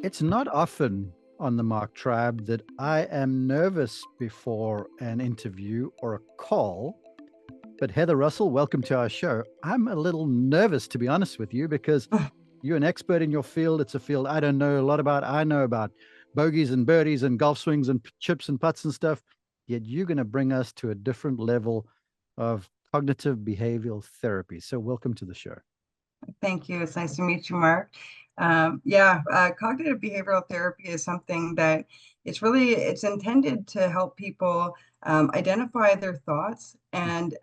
It's not often on the Mark Tribe that I am nervous before an interview or a call. But Heather Russell, welcome to our show. I'm a little nervous, to be honest with you, because you're an expert in your field. It's a field I don't know a lot about. I know about bogeys and birdies and golf swings and chips and putts and stuff. Yet you're going to bring us to a different level of cognitive behavioral therapy. So, welcome to the show. Thank you. It's nice to meet you, Mark. Cognitive behavioral therapy is something that it's intended to help people identify their thoughts and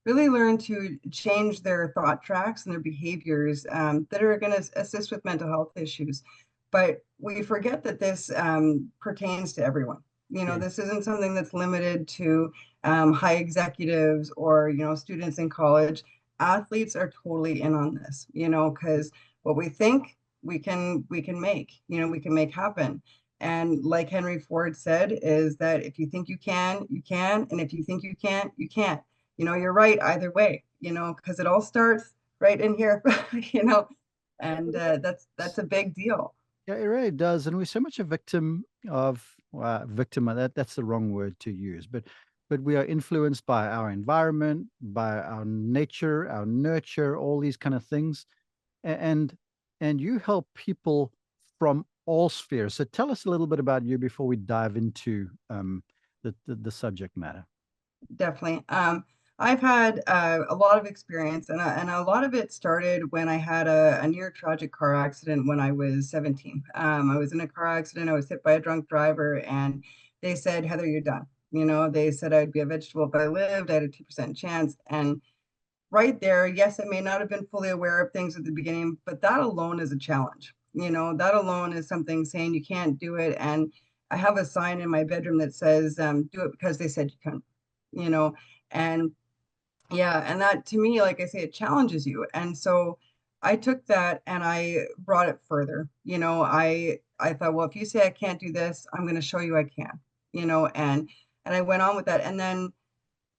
really learn to change their thought tracks and their behaviors that are going to assist with mental health issues. But we forget that this pertains to everyone. Yeah. This isn't something that's limited to high executives or, students in college. Athletes are totally in on this, because what we think we can make, we can make happen. And like Henry Ford said, is that if you think you can, and if you think you can't, you can't. You're right either way, because it all starts right in here, you know, and that's a big deal. Yeah, it really does. And we're so much a victim of victim. That's the wrong word to use, but we are influenced by our environment, by our nature, our nurture, all these kind of things. And and you help people from all spheres. So tell us a little bit about you before we dive into the subject matter. Definitely. I've had a lot of experience, and a lot of it started when I had a near tragic car accident when I was 17. I was in a car accident. I was hit by a drunk driver, and they said, Heather, you're done. They said I'd be a vegetable if I lived. I had a 2% chance. And right there, yes, I may not have been fully aware of things at the beginning, but that alone is a challenge. That alone is something saying you can't do it. And I have a sign in my bedroom that says, do it because they said you can, you know, and yeah, and that to me, like I say, it challenges you. And so I took that and I brought it further. I thought, well, if you say I can't do this, I'm going to show you I can, and I went on with that. And then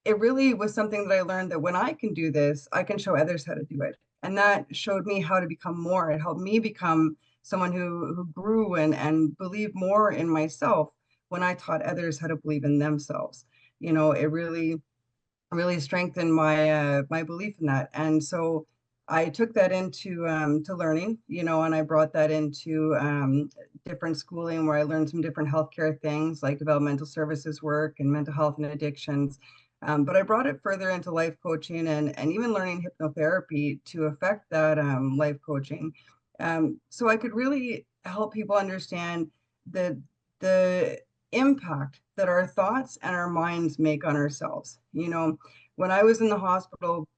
it really was something that I learned that when I can do this, I can show others how to do it. And that showed me how to become more. It helped me become someone who grew and believed more in myself when I taught others how to believe in themselves. It really strengthened my belief in that. And so I took that into to learning, and I brought that into different schooling where I learned some different healthcare things like developmental services work and mental health and addictions. But I brought it further into life coaching and even learning hypnotherapy to affect that life coaching. So I could really help people understand the the impact that our thoughts and our minds make on ourselves. When I was in the hospital,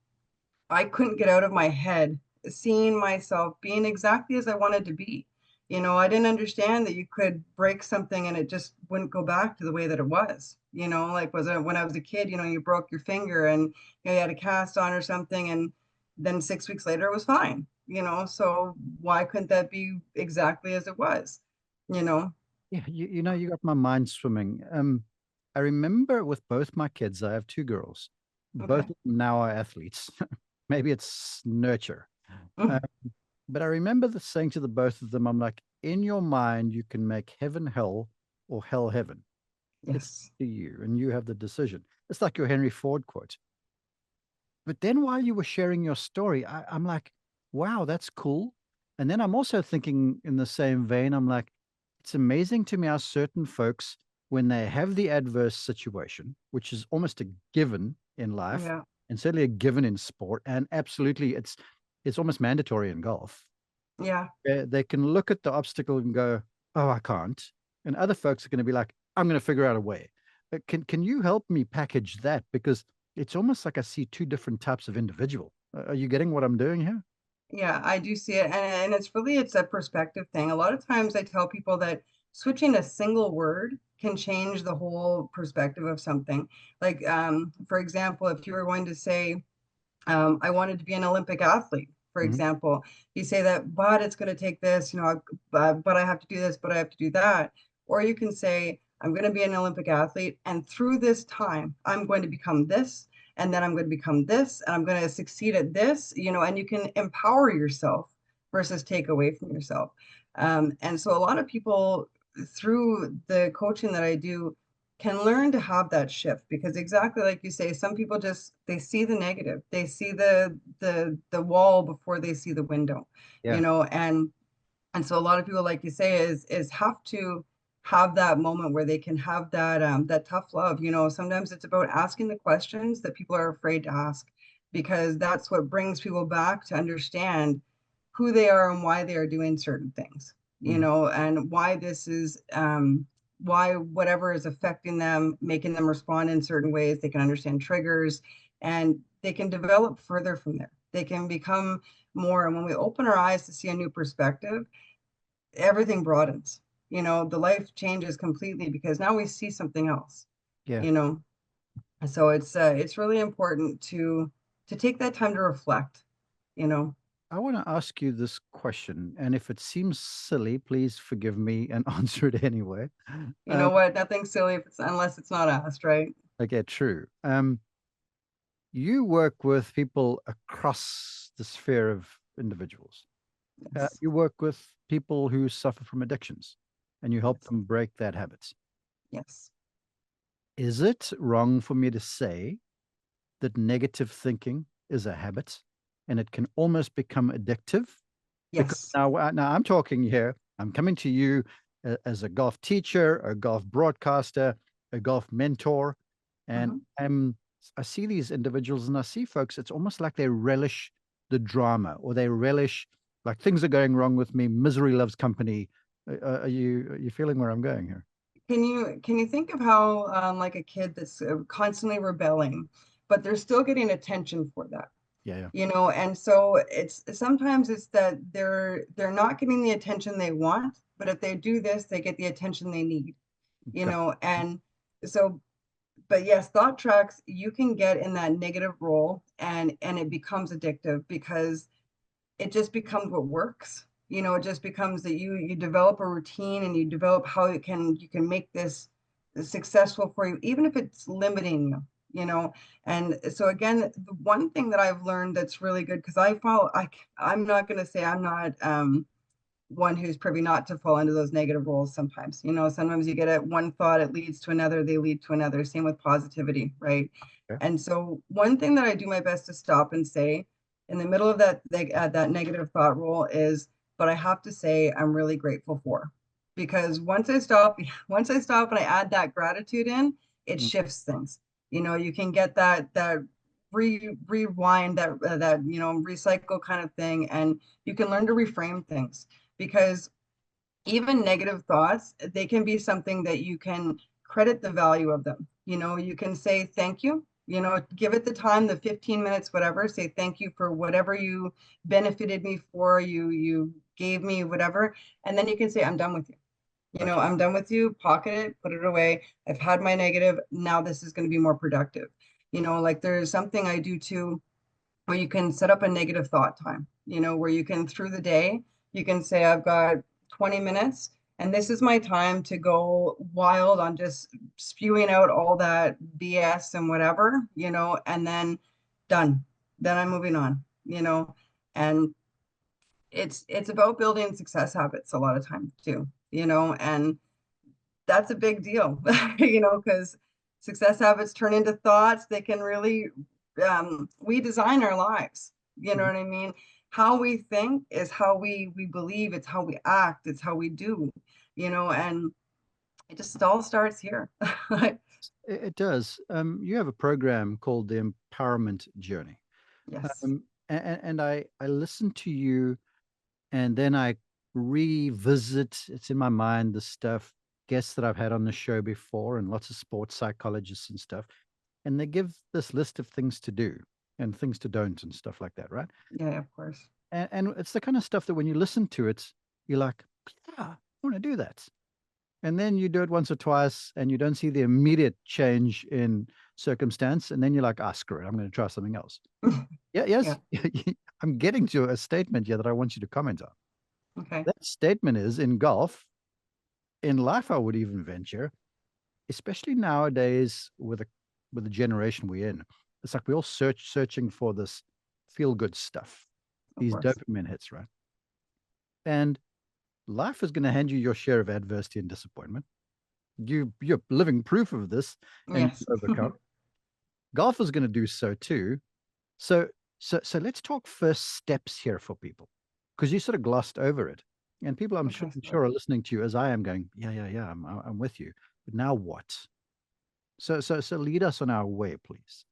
I couldn't get out of my head seeing myself being exactly as I wanted to be. I didn't understand that you could break something and it just wouldn't go back to the way that it was. Like was it when I was a kid, you broke your finger and you had a cast on or something, and then 6 weeks later it was fine. So why couldn't that be exactly as it was? You know? Yeah, you got my mind swimming. I remember with both my kids, I have two girls. Both Okay. of them now are athletes. Maybe it's nurture. Uh, Mhm. but I remember saying to the both of them, I'm like, in your mind, you can make heaven hell or hell heaven. It's Yes. to you, and you have the decision. It's like your Henry Ford quote. But then while you were sharing your story, I'm like, wow, that's cool. And then I'm also thinking in the same vein, I'm like, it's amazing to me how certain folks, when they have the adverse situation, which is almost a given in life, Yeah. and certainly a given in sport, and absolutely it's almost mandatory in golf. Yeah. They can look at the obstacle and go, "Oh, I can't," and other folks are going to be like, "I'm going to figure out a way." Can you help me package that, because it's almost like I see two different types of individual. Are you getting what I'm doing here? Yeah, I do see it. And it's a perspective thing. A lot of times I tell people that switching a single word can change the whole perspective of something. Like, for example, if you were going to say, I wanted to be an Olympic athlete, for Mhm. example, you say that, but it's going to take this, but I have to do this, but I have to do that. Or you can say, I'm going to be an Olympic athlete, and through this time, I'm going to become this, and then I'm going to become this, and I'm going to succeed at this, and you can empower yourself versus take away from yourself. And so a lot of people through the coaching that I do can learn to have that shift, because exactly like you say, some people just they see the negative, they see the wall before they see the window, Yeah. and so a lot of people, like you say, is have to have that moment where they can have that tough love. Sometimes it's about asking the questions that people are afraid to ask, because that's what brings people back to understand who they are and why they are doing certain things, Mhm. and why this is why whatever is affecting them, making them respond in certain ways. They can understand triggers, and they can develop further from there. They can become more. And when we open our eyes to see a new perspective, everything broadens. The life changes completely because now we see something else. Yeah. You know, so it's really important to take that time to reflect. You know, I want to ask you this question, and if it seems silly, please forgive me and answer it anyway. you Um, know what? Nothing's silly if it's unless it's not asked, right? okay, true. You work with people across the sphere of individuals. Yes, You work with people who suffer from addictions, and you help yes, them break that habits. yes, Is it wrong for me to say that negative thinking is a habit and it can almost become addictive? Because yes. now I'm talking here, I'm coming to you as a golf teacher, a golf broadcaster, a golf mentor, and Mhm. I see these individuals and I see folks, it's almost like they relish the drama, or they relish like things are going wrong with me. Misery loves company. Are you feeling where I'm going here? Can you think of how like a kid that's constantly rebelling, but they're still getting attention for that? Yeah, yeah. And so it's sometimes it's that they're not getting the attention they want, but if they do this, they get the attention they need. Got And so, but yes, thought tracks, you can get in that negative role, and it becomes addictive because it just becomes what works. It just becomes that you develop a routine, and you develop how you can make this successful for you, even if it's limiting you. And so again, the one thing that I've learned that's really good, because I'm not going to say I'm not one who's privy not to fall into those negative roles sometimes. Sometimes you get at one thought, it leads to another, they lead to another. Same with positivity, right? it. And so one thing that I do my best to stop and say in the middle of that negative thought roll is, but I have to say I'm really grateful for. Because once I stop and I add that gratitude in, it Mm. shifts things. You can get that rewind, that recycle kind of thing, and you can learn to reframe things, because even negative thoughts, they can be something that you can credit the value of them. You can say thank you, give it the time, the 15 minutes, whatever, say thank you for whatever you benefited me for, you gave me whatever, and then you can say I'm done with you. Gotcha. I'm done with you, pocket it, put it away. I've had my negative. Now this is going to be more productive. Like there's something I do too, where you can set up a negative thought time, where you can, through the day, you can say, I've got 20 minutes, and this is my time to go wild on just spewing out all that BS and whatever, and then done. Then I'm moving on, and it's about building success habits a lot of times too, and that's a big deal, because success habits turn into thoughts. They can really, we design our lives. You know Mhm. what I mean? How we think is how we believe. It's how we act. It's how we do. And it all starts here. It does. You have a program called the Empowerment Journey. Yes. And I listen to you, and then I revisit, it's in my mind, the stuff, guests that I've had on the show before, and lots of sports psychologists and stuff. And they give this list of things to do and things to don't and stuff like that, right? Yeah, of course. And it's the kind of stuff that when you listen to it, you're like, yeah, I want to do that. And then you do it once or twice and you don't see the immediate change in circumstance. And then you're like, ah, screw it, I'm going to try something else. Yeah, Yeah. yes. I'm getting to a statement here that I want you to comment on. Okay. That statement is in golf, in life, I would even venture, especially nowadays with the generation we're in. It's like we're all searching for this feel good stuff, Of these course. dopamine hits, right? And life is going to hand you your share of adversity and disappointment. You're living proof of this, and Yes. you overcome. Golf is going to do so too. So so let's talk first steps here for people, because you sort of glossed over it, and people Okay, sure sorry. are listening to you as I am, going, yeah, I'm with you. But now what? So lead us on our way, please.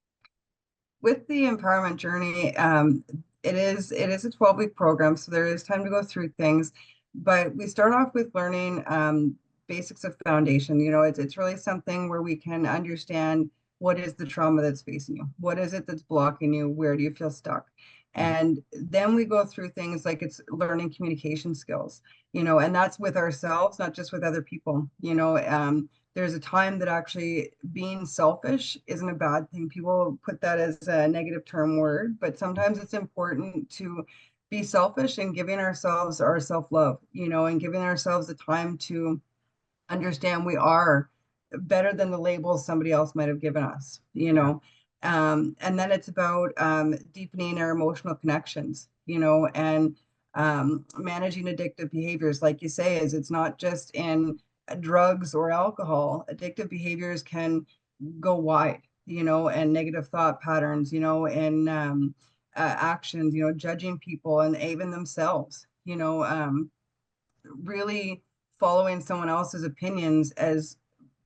With the empowerment journey, it is a 12-week program, so there is time to go through things. But we start off with learning basics of foundation. It's really something where we can understand what is the trauma that's facing you, what is it that's blocking you, where do you feel stuck, Mhm. and then we go through things like it's learning communication skills. And that's with ourselves, not just with other people. There's a time that actually being selfish isn't a bad thing. People put that as a negative term word, but sometimes it's important to be selfish and giving ourselves our self-love, and giving ourselves the time to understand we are better than the labels somebody else might have given us, Yeah. and then it's about deepening our emotional connections, and managing addictive behaviors. Like you say, is it's not just in drugs or alcohol. Addictive behaviors can go wide, and negative thought patterns, and actions, judging people and even themselves, really following someone else's opinions as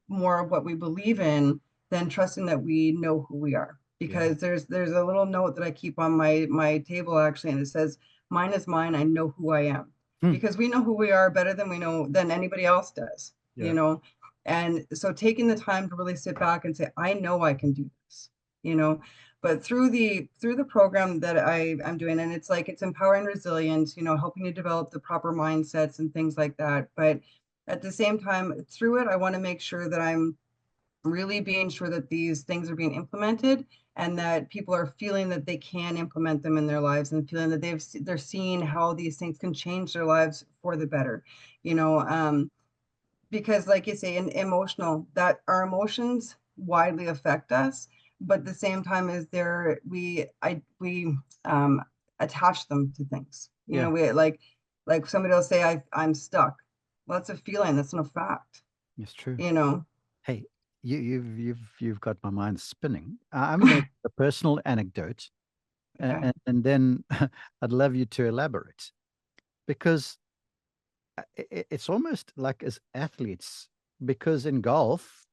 more of what we believe in than trusting that we know who we are. Yeah. Because there's a little note that I keep on my table actually, and it says, "Mine is mine. I know who I am." Hmm. Because we know who we are better than anybody else does. Yeah. And so taking the time to really sit back and say, "I know I can do this," you know. But through the program that I'm doing, and it's empowering resilience, helping you develop the proper mindsets and things like that. But at the same time, through it, I want to make sure that I'm really being sure that these things are being implemented and that people are feeling that they can implement them in their lives and feeling that they're seeing how these things can change their lives for the better, you know. Because like you say, in emotional, that our emotions widely affect us, but at the same time as we attach them to things. Yeah. We like somebody will say I'm stuck. Well, that's a feeling, that's not a fact, It's true. you know. Hey, you've got my mind spinning. I'm going to a personal anecdote, Okay. and then I'd love you to elaborate, because it's almost like as athletes, because in golf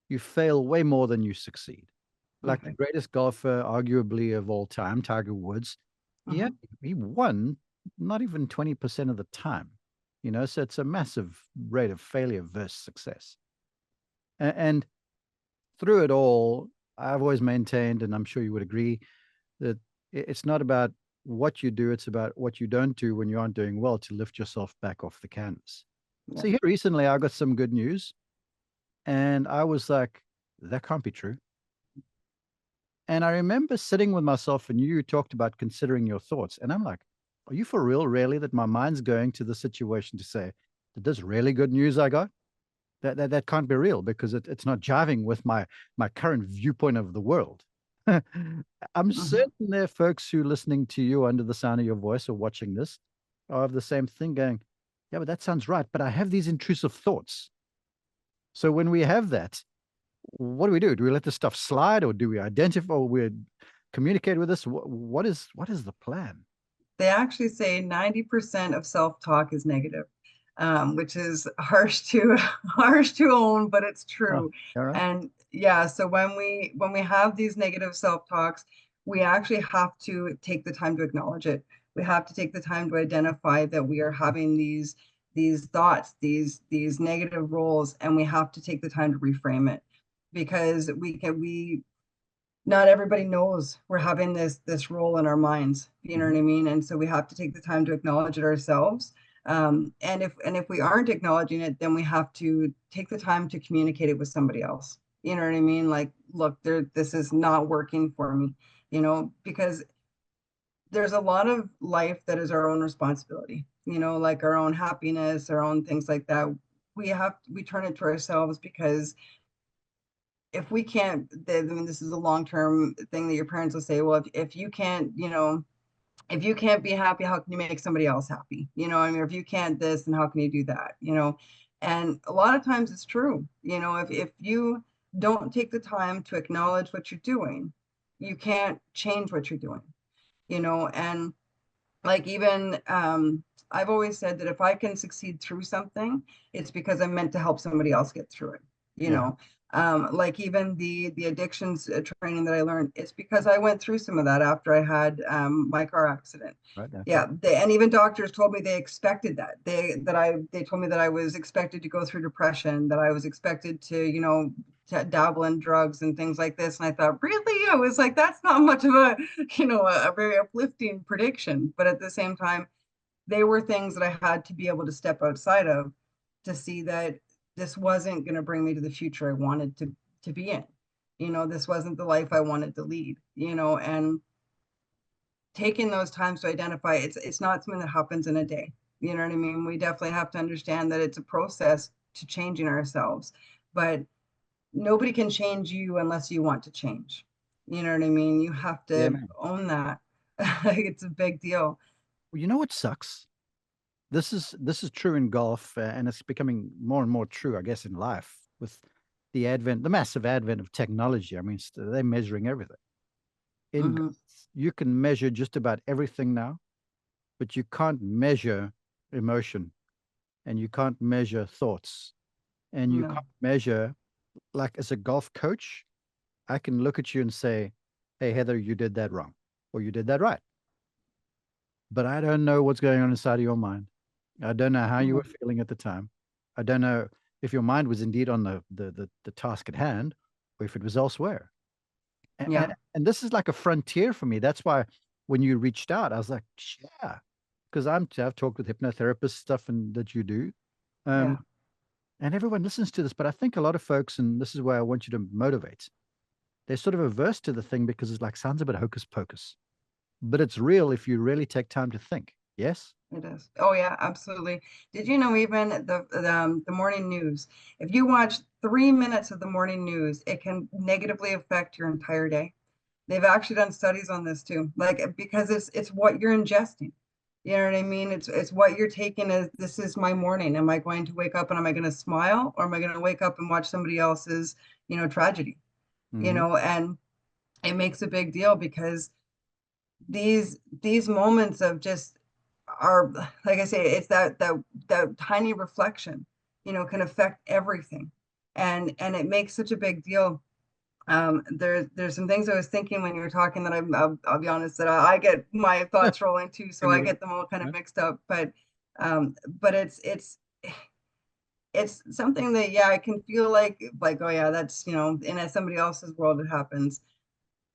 you fail way more than you succeed. Like the Okay. greatest golfer, arguably of all time, Tiger Woods, yeah, Mhm. he won not even 20% of the time. So it's a massive rate of failure versus success. And through it all, I've always maintained, and I'm sure you would agree, that it's not about what you do, it's about what you don't do when you aren't doing well to lift yourself back off the canvas. Yeah. So here recently, I got some good news, and I was like, that can't be true. And I remember sitting with myself, and you talked about considering your thoughts. And I'm like, are you for real, really, that my mind's going to the situation to say, that this really good news I got? That can't be real, because it's not jiving with my current viewpoint of the world. I'm Mhm. certain there are folks who listening to you under the sound of your voice or watching this are of the same thing, going, yeah, but that sounds right. But I have these intrusive thoughts. So when we have that, what do? Do we let this stuff slide, or do we identify, or we communicate with this? What is the plan? They actually say 90% of self-talk is negative, which is harsh to harsh to own, but it's Oh, true. all right. And yeah, so when we have these negative self-talks, we actually have to take the time to acknowledge it. We have to take the time to identify that we are having these thoughts, these negative roles, and we have to take the time to reframe it, because we not everybody knows we're having this role in our minds, you know Mhm. what I mean? And so we have to take the time to acknowledge it ourselves. And if we aren't acknowledging it, then we have to take the time to communicate it with somebody else. You know what I mean? Like, look, this is not working for me, because there's a lot of life that is our own responsibility, like our own happiness, our own things like that. We turn it to ourselves, because if we can't, I mean, this is a long-term thing that your parents will say, well, if you can't, if you can't be happy, how can you make somebody else happy? I mean, if you can't this, then how can you do that? And a lot of times it's true. If you don't take the time to acknowledge what you're doing, you can't change what you're doing. And like even I've always said that if I can succeed through something, it's because I'm meant to help somebody else get through it. You Yeah. know, like even the addictions training that I learned, it's because I went through some of that after I had my car accident. Right. Okay. Yeah, and even doctors told me they expected that. They told me that I was expected to go through depression, that I was expected to, to dabble in drugs and things like this. And I thought, really? I was like, that's not much of a, a very uplifting prediction. But at the same time, they were things that I had to be able to step outside of to see that this wasn't going to bring me to the future I wanted to be in. This wasn't the life I wanted to lead, and taking those times to identify it's not something that happens in a day. You know what I mean? We definitely have to understand that it's a process to changing ourselves, but nobody can change you unless you want to change. You know what I mean? You have Yeah, to man. own that. It's a big deal. Well, you know what sucks? This is true in golf, and it's becoming more and more true, I guess, in life with the massive advent of technology. I mean, they're measuring everything. In Hmm. golf, you can measure just about everything now, but you can't measure emotion, and you can't measure thoughts, and you No. can't measure, like, as a golf coach, I can look at you and say, "Hey, Heather, you did that wrong," or "You did that right." But I don't know what's going on inside of your mind. I don't know how you were Mhm. feeling at the time. I don't know if your mind was indeed on the task at hand or if it was elsewhere. And, Yeah. and and this is like a frontier for me. That's why when you reached out, I was like, yeah, because I've talked with hypnotherapists stuff and that you do. Yeah. Um, and everyone listens to this, but I think a lot of folks, and this is where I want you to motivate, they're sort of averse to the thing because it's like sounds a bit hocus pocus. But it's real if you really take time to think. Yes? It is. Oh yeah, absolutely. Did you know even the morning news? If you watch 3 minutes of the morning news, it can negatively affect your entire day. They've actually done studies on this too, like because it's what you're ingesting. You know what I mean? It's what you're taking as this is my morning. Am I going to wake up and am I going to smile, or am I going to wake up and watch somebody else's, tragedy? Hmm. And it makes a big deal because these moments of just are, like I say, it's that tiny reflection, can affect everything. And it makes such a big deal. There's some things I was thinking when you were talking that I'll be honest that I get my thoughts rolling too, so I get them all kind of mixed up. But it's something that, yeah, I can feel like, oh yeah, that's, in somebody else's world it happens.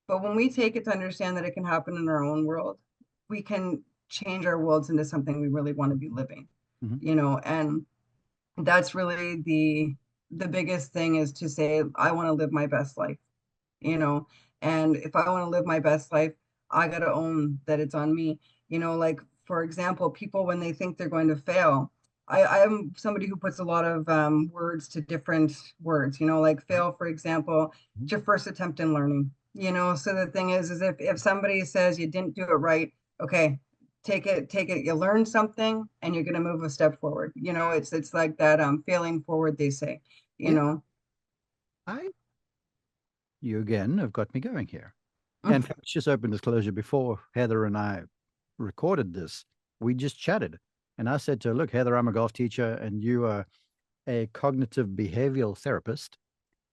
But when we take it to understand that it can happen in our own world, we can change our worlds into something we really want to be living, Hmm. and that's really the biggest thing, is to say, I want to live my best life, you know, and if I want to live my best life, I got to own that it's on me. Like for example, people when they think they're going to fail, I'm somebody who puts a lot of words to different words, like Right. fail, for example, Mhm. it's your first attempt in learning, so the thing is if somebody says you didn't do it right, okay, take it, you learn something and you're going to move a step forward. It's like that failing forward, they say, you Yeah, know. I you again have got me going here. And for just open disclosure, before Heather and I recorded this, we just chatted. And I said to her, look, Heather, I'm a golf teacher and you are a cognitive behavioral therapist.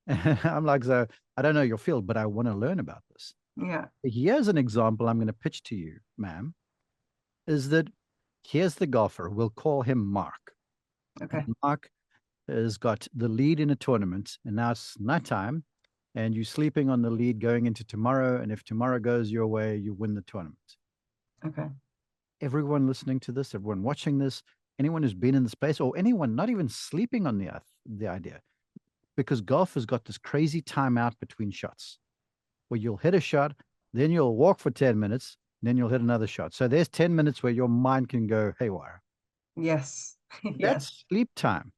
I'm like, so I don't know your field, but I want to learn about this. Yeah. Here's an example I'm going to pitch to you, ma'am, is that here's the golfer. We'll call him Mark. Okay. And Mark has got the lead in a tournament, and now it's nighttime, and you're sleeping on the lead going into tomorrow. And if tomorrow goes your way, you win the tournament. Okay. Everyone listening to this, everyone watching this, anyone who's been in the space, or anyone not even sleeping on the idea, because golf has got this crazy timeout between shots where you'll hit a shot, then you'll walk for 10 minutes, then you'll hit another shot. So there's 10 minutes where your mind can go haywire. Yes. Yes. That's sleep time.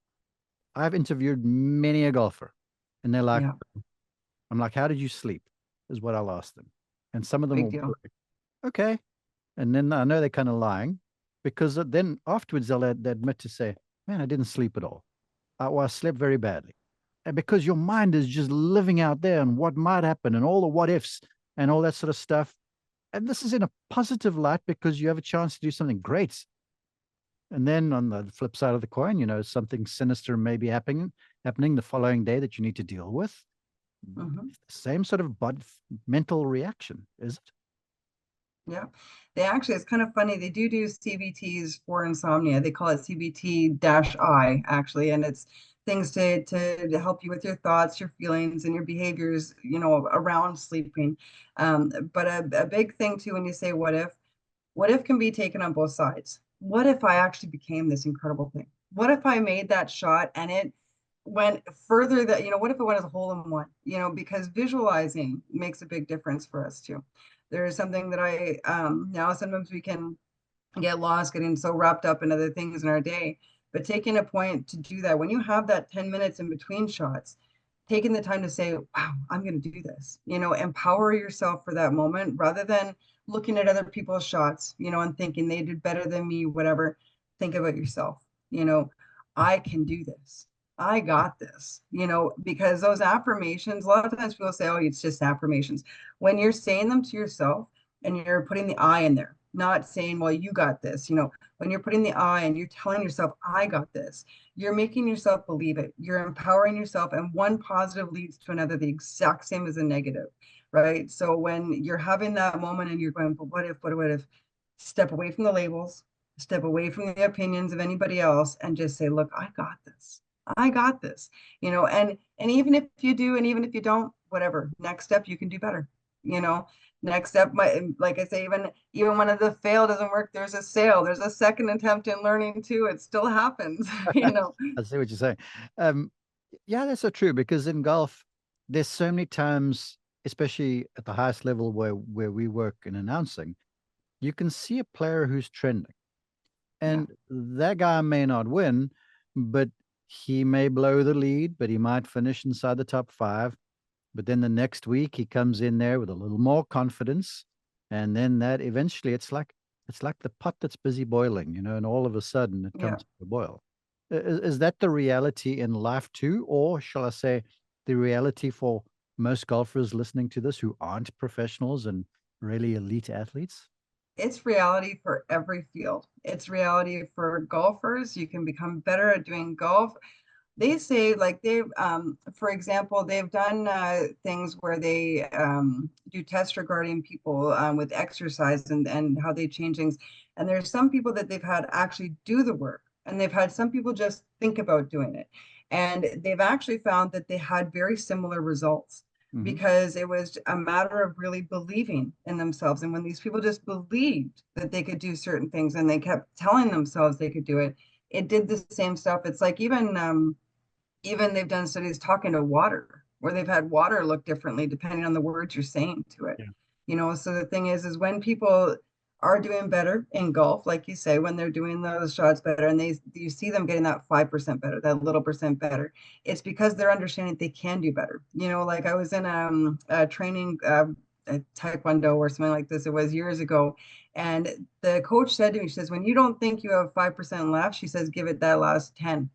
I've interviewed many a golfer, and they're like, Yeah. I'm like, how did you sleep? Is what I'll ask them. And some of them Big will be deal. like, okay. And then I know they're kind of lying because then afterwards they admit to say, man, I didn't sleep at all. Or I slept very badly. And because your mind is just living out there and what might happen and all the what ifs and all that sort of stuff. And this is in a positive light because you have a chance to do something great. And then on the flip side of the coin, something sinister may be happening the following day that you need to deal with. Mm-hmm. Same sort of mental reaction, is it? Yeah, they actually, it's kind of funny. They do CBTs for insomnia. They call it CBT-I actually, and it's things to help you with your thoughts, your feelings, and your behaviors, around sleeping. But a big thing too, when you say what if can be taken on both sides. What if I actually became this incredible thing? What if I made that shot and it went further that, what if it went as a hole in one? Because visualizing makes a big difference for us too. There is something that I now sometimes we can get lost getting so wrapped up in other things in our day, but taking a point to do that when you have that 10 minutes in between shots, taking the time to say, wow, I'm going to do this, empower yourself for that moment rather than looking at other people's shots, and thinking they did better than me, whatever. Think about yourself, I can do this. I got this, because those affirmations, a lot of times people say, oh, it's just affirmations. When you're saying them to yourself and you're putting the I in there, not saying, well, you got this, when you're putting the I and you're telling yourself, I got this, you're making yourself believe it. You're empowering yourself, and one positive leads to another, the exact same as a negative, right? So when you're having that moment and you're going, but what if, step away from the labels, step away from the opinions of anybody else, and just say, look, I got this. I got this, and even if you do, and even if you don't, whatever, next step, you can do better, next step might, like I say, even when the fail doesn't work, there's a sale, there's a second attempt in learning too. It still happens. I see what you're saying. Yeah, that's so true because in golf, there's so many times, especially at the highest level where we work in announcing, you can see a player who's trending. Yeah, And that guy may not win, but he may blow the lead, but he might finish inside the top five. But then the next week he comes in there with a little more confidence. And then that eventually it's like the pot that's busy boiling, and all of a sudden it yeah. comes to a boil. Is that the reality in life too? Or shall I say the reality for most golfers listening to this who aren't professionals and really elite athletes? It's reality for every field. It's reality for golfers. You can become better at doing golf. They say, like, they've for example, they've done things where they do tests regarding people with exercise and how they change things, and there's some people that they've had actually do the work, and they've had some people just think about doing it, and they've actually found that they had very similar results Hmm. because it was a matter of really believing in themselves. And when these people just believed that they could do certain things and they kept telling themselves they could do it, it did the same stuff. It's like even they've done studies talking to water where they've had water look differently depending on the words you're saying to it. Yeah. So the thing is when people are doing better in golf, like you say, when they're doing those shots better and you see them getting that 5% better, that little percent better, it's because they're understanding they can do better. Like I was in a training a taekwondo or something like this, it was years ago, and the coach said to me, she says, when you don't think you have 5% left, she says, give it that last 10.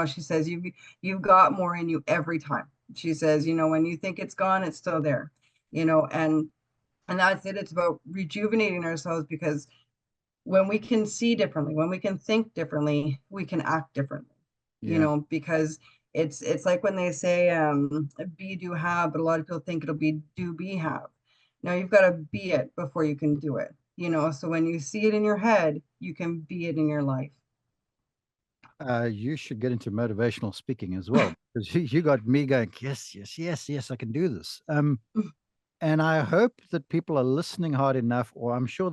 She says, you've got more in you every time. She says, when you think it's gone, it's still there, and that's it. It's about rejuvenating ourselves, because when we can see differently, when we can think differently, we can act differently, Yeah. because it's like when they say be do have, but a lot of people think it'll be do be have. Now you've got to be it before you can do it, so when you see it in your head, you can be it in your life. You should get into motivational speaking as well because you got me going, yes, yes, yes, yes, I can do this. And I hope that people are listening hard enough, or I'm sure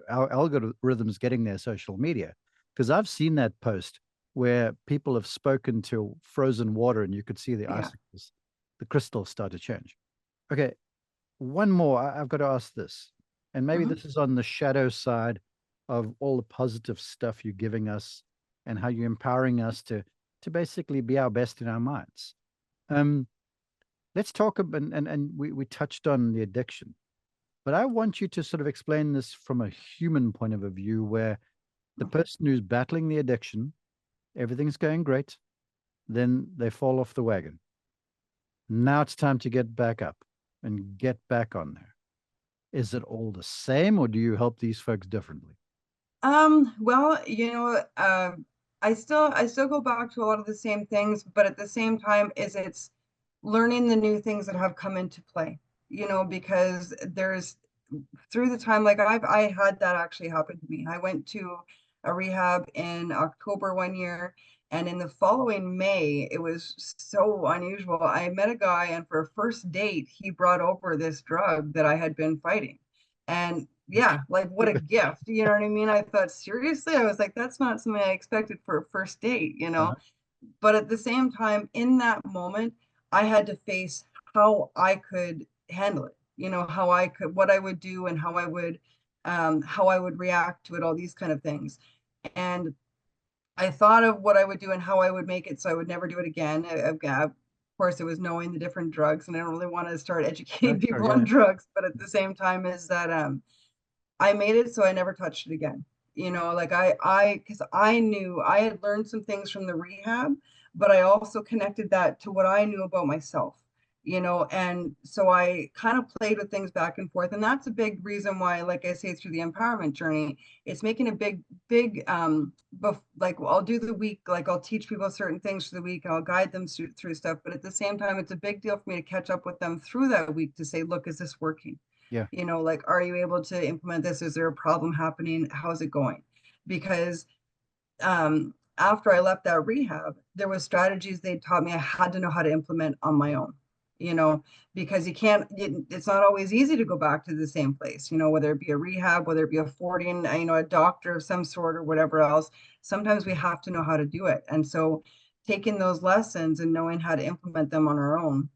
our algorithm is getting their social media because I've seen that post where people have spoken to frozen water and you could see the Yeah. icicles, the crystals start to change. Okay, one more. I've got to ask this, and maybe Hmm. this is on the shadow side of all the positive stuff you're giving us and how you're empowering us to basically be our best in our minds. Um, let's talk about and we touched on the addiction, But I want you to sort of explain this from a human point of view, where the Okay. person who's battling the addiction, everything's going great, then they fall off the wagon. Now it's time to get back up and get back on there. Is it all the same, or do you help these folks differently? Well, I still go back to a lot of the same things, but at the same time it's learning the new things that have come into play, because there's through the time, like I had that actually happen to me. I went to a rehab in October one year, and in the following May, it was so unusual. I met a guy, and for a first date, he brought over this drug that I had been fighting. And yeah, like what a gift. You know what I mean? I thought, seriously? I was like, that's not something I expected for a first date. Uh-huh. But at the same time, in that moment, I had to face how I could handle it, how I could, what I would do and how I would react to it, all these kind of things. And I thought of what I would do and how I would make it so I would never do it again. Of course, it was knowing the different drugs, and I don't really want to start educating Sure, people on yeah. drugs, but at the same time, is that I made it so I never touched it again. Like because I knew I had learned some things from the rehab, but I also connected that to what I knew about myself. And so I kind of played with things back and forth. And that's a big reason why, like I say, through the empowerment journey, it's making a big, like I'll do the week, like I'll teach people certain things for the week, I'll guide them through stuff. But at the same time, it's a big deal for me to catch up with them through that week to say, look, is this working? Yeah. Like, are you able to implement this? Is there a problem happening? How's it going? Because after I left that rehab, there was strategies they taught me I had to know how to implement on my own, you know, because it's not always easy to go back to the same place, whether it be a rehab, whether it be affording, a doctor of some sort or whatever else. Sometimes we have to know how to do it. And so taking those lessons and knowing how to implement them on our own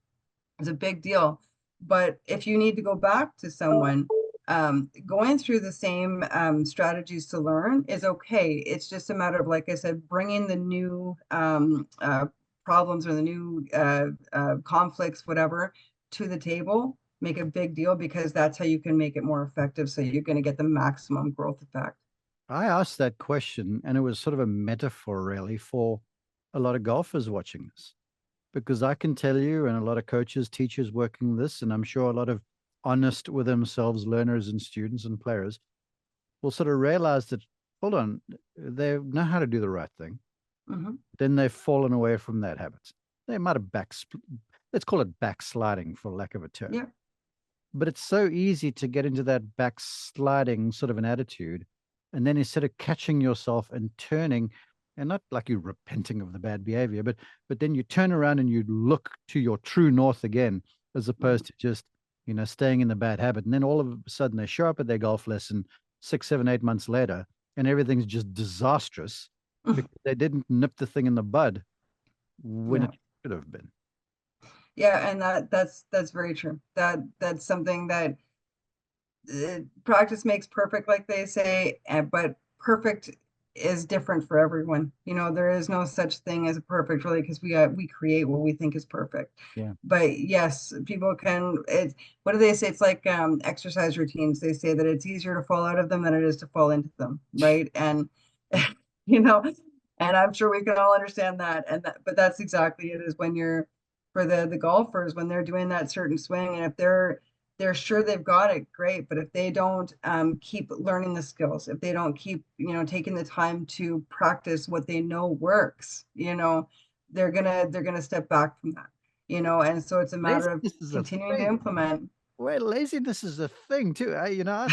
is a big deal. But if you need to go back to someone, going through the same strategies to learn is okay. It's just a matter of, like I said, bringing the new problems or the new conflicts, whatever, to the table. Make a big deal, because that's how you can make it more effective. So you're going to get the maximum growth effect. I asked that question, and it was sort of a metaphor, really, for a lot of golfers watching this. Because I can tell you, and a lot of coaches, teachers working this, and I'm sure a lot of honest with themselves learners and students and players will sort of realize that, hold on, they know how to do the right thing. Mm-hmm. Then they've fallen away from that habit. They might have let's call it backsliding for lack of a term. Yeah. But it's so easy to get into that backsliding sort of an attitude. And then instead of catching yourself and turning, and not like you're repenting of the bad behavior, but then you turn around and you look to your true north again, as opposed to just, staying in the bad habit. And then all of a sudden they show up at their golf lesson 6, 7, 8 months later, and everything's just disastrous because they didn't nip the thing in the bud when Yeah. it should have been. Yeah, and that's very true. That's something that practice makes perfect, like they say, but perfect is different for everyone. There is no such thing as a perfect, really, because we create what we think is perfect. Yeah. But yes, people can. What do they say? It's like exercise routines. They say that it's easier to fall out of them than it is to fall into them, right? And you know, and I'm sure we can all understand that. But that's exactly it. Is when you're for the golfers, when they're doing that certain swing, and if they're sure they've got it, great. But if they don't keep learning the skills, if they don't keep, taking the time to practice what they know works, they're gonna step back from that, and so it's a matter of Laziness is a continuing to thing. implement. Wait, laziness is a thing too. Yeah,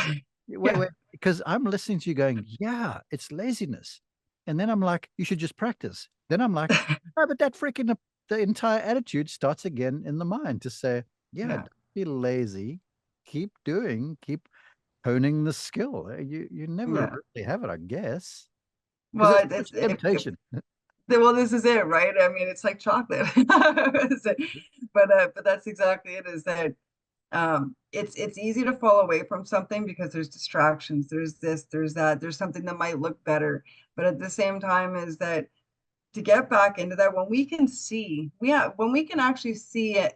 Wait, because I'm listening to you going, yeah, it's laziness. And then I'm like, you should just practice. Then I'm like, oh, but that freaking the entire attitude starts again in the mind to say, yeah, yeah, don't be lazy. Keep doing, keep honing the skill. You never yeah. really have it, I guess. Because Well, it's such it's if temptation. well, this is it, right? I mean, it's like chocolate. But that's exactly it. Is that it's easy to fall away from something because there's distractions, there's this, there's that, there's something that might look better, but at the same time, is that to get back into that, when we can see, when we can actually see it,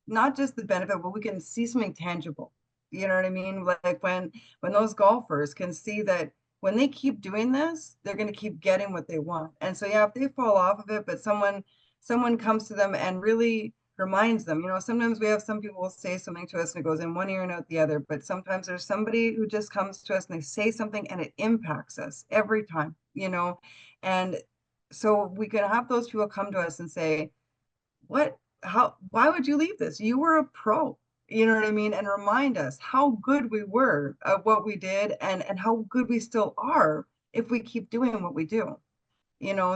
not just the benefit, but we can see something tangible, You know what I mean? Like when those golfers can see that when they keep doing this, they're going to keep getting what they want. And so yeah, if they fall off of it, but someone comes to them and really reminds them, sometimes we have some people will say something to us and it goes in one ear and out the other, but sometimes there's somebody who just comes to us and they say something and it impacts us every time, and so we can have those people come to us and say, why would you leave this? You were a pro, you know what I mean? And remind us how good we were at what we did and how good we still are if we keep doing what we do.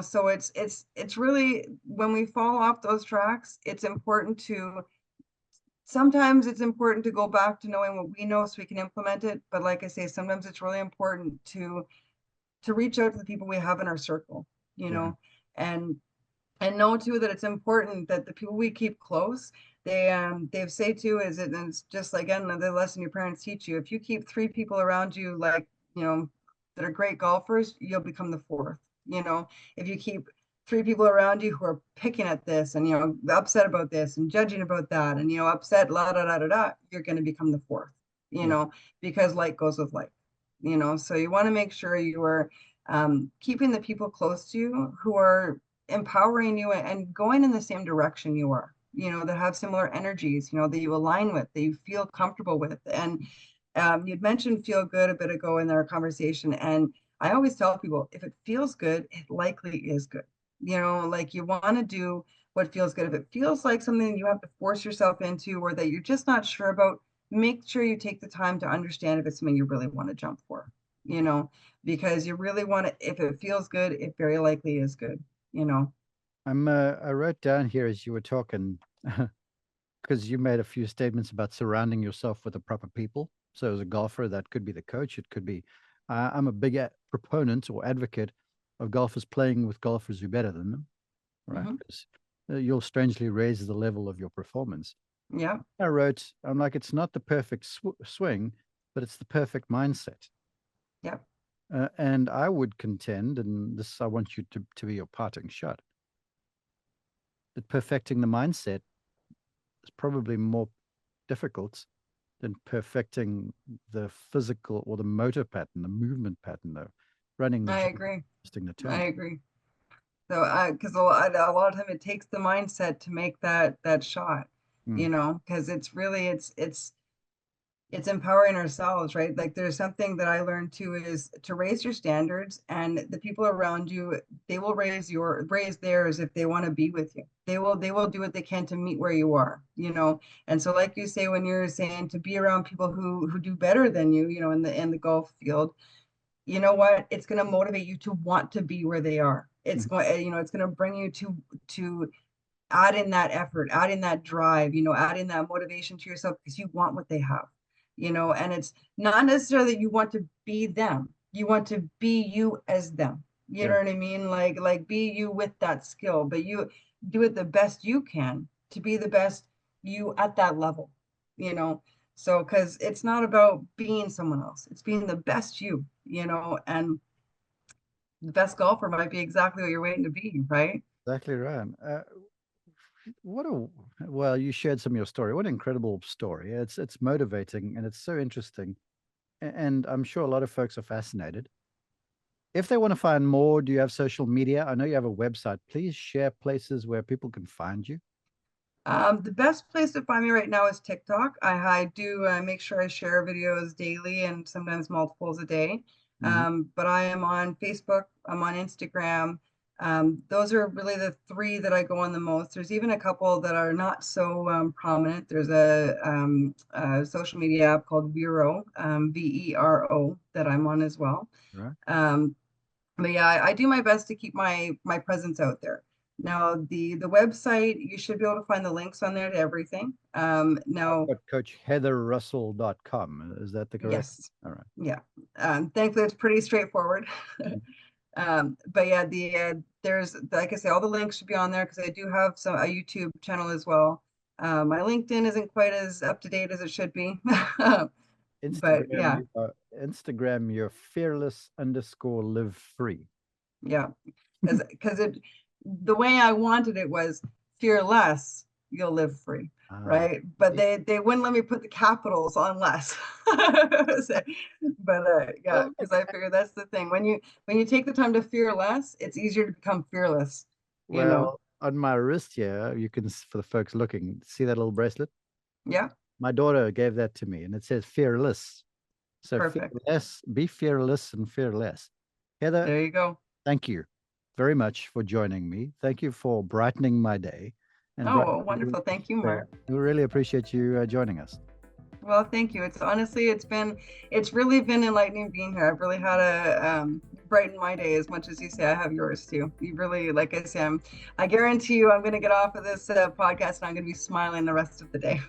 So it's really, when we fall off those tracks, sometimes it's important to go back to knowing what we know so we can implement it. But like I say, sometimes it's really important to reach out to the people we have in our circle, Yeah. and know too that it's important that the people we keep close, they say too, is it, and it's just like another lesson your parents teach you. If you keep three people around you, like, that are great golfers, you'll become the fourth. If you keep three people around you who are picking at this and upset about this and judging about that and upset la da da da da, you're going to become the fourth. Yeah. Because like goes with like. So you want to make sure you are keeping the people close to you who are empowering you and going in the same direction you are, that have similar energies, that you align with, that you feel comfortable with. And you'd mentioned feel good a bit ago in our conversation. And I always tell people, if it feels good, it likely is good. Like you want to do what feels good. If it feels like something you have to force yourself into or that you're just not sure about, make sure you take the time to understand if it's something you really want to jump for, because you really want to, if it feels good, it very likely is good, I wrote down here as you were talking, because you made a few statements about surrounding yourself with the proper people. So as a golfer, that could be the coach. It could be, I'm a big proponent or advocate of golfers playing with golfers who are better than them, right? Because you'll strangely raise the level of your performance. Yeah. I wrote, I'm like, it's not the perfect swing, but it's the perfect mindset. Yeah. And I would contend, and this I want you to be your parting shot, that perfecting the mindset is probably more difficult than perfecting the physical or the motor pattern, the movement pattern, though, running the I gym, agree. the I turn. agree. So because a lot of time it takes the mindset to make that shot, Mm. because it's really, it's empowering ourselves, right? Like there's something that I learned too, is to raise your standards, and the people around you, they will raise theirs if they want to be with you. They will do what they can to meet where you are, And so like you say, when you're saying to be around people who do better than you, in the golf field, you know what? It's going to motivate you to want to be where they are. It's Mm. going, it's going to bring you to add in that effort, add in that drive, add in that motivation to yourself because you want what they have, and it's not necessarily that you want to be them. You want to be you as them. You know Yeah, what I mean? Like be you with that skill, but you do it the best you can to be the best you at that level, you know? So, because it's not about being someone else, it's being the best you, and the best golfer might be exactly what you're waiting to be, right? exactly right. What a well, you shared some of your story. What an incredible story. It's motivating and it's so interesting. And I'm sure a lot of folks are fascinated. If they want to find more, do you have social media? I know you have a website. Please share places where people can find you. The best place to find me right now is TikTok. I do make sure I share videos daily and sometimes multiples a day. Mhm. But I am on Facebook, I'm on Instagram. Those are really the three that I go on the most. There's even a couple that are not so prominent. There's a social media app called Vero, Vero, that I'm on as well. Right. Um, but yeah, I do my best to keep my presence out there. Now, the website, you should be able to find the links on there to everything. I've Now, got coachheatherrussell.com. Is that the correct? yes, All right. yeah. Thankfully, it's pretty straightforward. But yeah, there's, like I say, all the links should be on there because I do have a YouTube channel as well. My LinkedIn isn't quite as up to date as it should be, but Instagram, yeah, Instagram, you're fearless underscore live free. yeah, because it, the way I wanted it was fearless you'll live free. Ah, Right. But yeah. they wouldn't let me put the capitals on less. So, but yeah, Well, because look, I figure that's the thing. When you take the time to fear less, it's easier to become fearless, you know. well, on my wrist here, you can, for the folks looking, see that little bracelet? Yeah, My daughter gave that to me, and it says fearless. So perfect. fearless, be fearless and fearless. Heather, There you go. thank you very much for joining me. Thank you for brightening my day. And Oh, Brian, well, wonderful. Thank you, Mark. we really appreciate you joining us. Well, thank you. It's honestly, it's really been enlightening being here. I've really had a brighten my day as much as you say I have yours too. You really, like I say, I guarantee you, I'm going to get off of this podcast and I'm going to be smiling the rest of the day.